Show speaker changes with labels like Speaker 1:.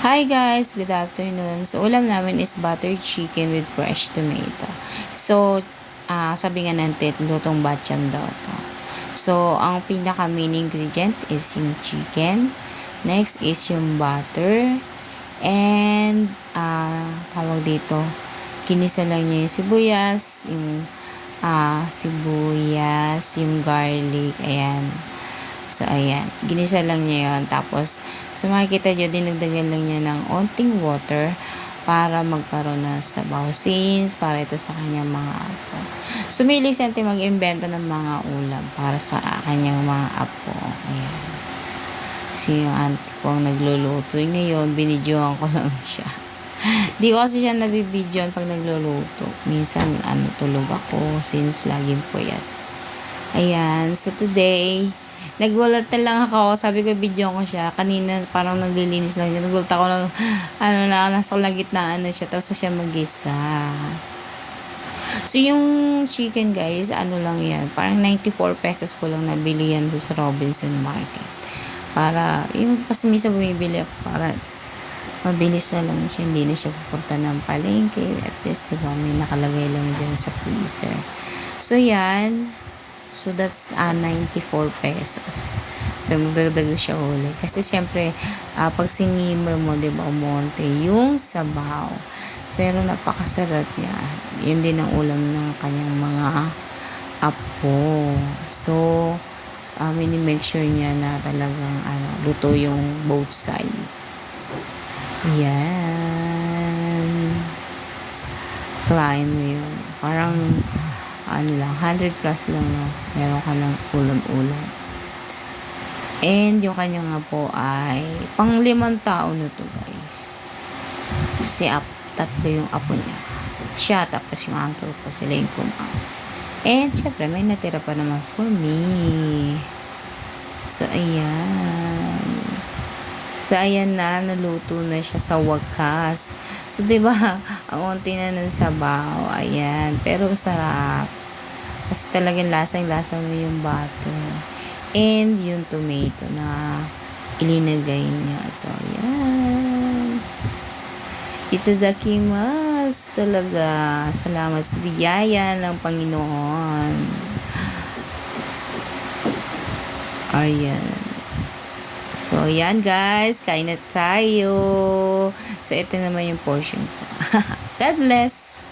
Speaker 1: Hi guys, good afternoon. So ulam namin is buttered chicken with fresh tomato. So sabi nga natin, lutong batchan daw to. So ang pinaka main ingredient is yung chicken. Next is yung butter. And tawag dito, kinisa lang niya yung sibuyas, yung garlic, ayan. So, ayan. Ginisa lang niya yun. Tapos, so makikita nyo, dinagdagan lang niya ng onting water para magkaroon na sabaw since para ito sa kanyang mga apo. So, mahilig siya mag-invento ng mga ulam para sa kanyang mga apo. Ayan. So, yung auntie ko ang nagluluto. Ngayon, binidyohan ko lang siya. Di ko kasi siya nabibidyohan pag nagluluto. Minsan, tulog ako since laging puyat. Ayan. So, today, nagulat na lang ako. Sabi ko, video ko siya. Kanina, parang naglilinis lang siya. Nagulat ako ng, nasa lagitnaan na siya. Tapos siya mag-isa. So, yung chicken, guys, lang yan. Parang 94 pesos ko lang nabili yan sa Robinson Market. Para, yung kasi minsan bumibili ako para mabilis na lang siya. Hindi na siya pupunta ng palengke. At least, diba, may nakalagay lang dyan sa freezer. So, yan. So, that's 94 pesos. So, magdagdag siya ulit. Kasi, syempre, pag sinimmer mo, diba, umonte yung sabaw. Pero, napakasarap niya. Yun din ang ulam ng kanyang mga apo. So, mini-make sure niya na talagang, luto yung both side. Yan. Client mo yun. Parang, lang, 100 plus lang, no? Meron ka ng ulam-ulam. And yung kanya nga po ay pang 5 tao na to, guys. Kasi tatlo yung apo niya. Siya, tapos yung uncle ko, sila yung kumain. And syempre, may natira pa naman for me. So, ayan. So, ayan na, naluto na siya sa wakas. So, diba, ang unti na ng sabaw. Ayan, pero sarap. Kasi talagang lasang-lasa mo yung butter. And yung tomato na ilinagay niya. So, ayan. Itadakimasu talaga. Salamat sa biyaya ng Panginoon. Ayan. So, yan guys. Kain na tayo. So, ito naman yung portion ko. God bless.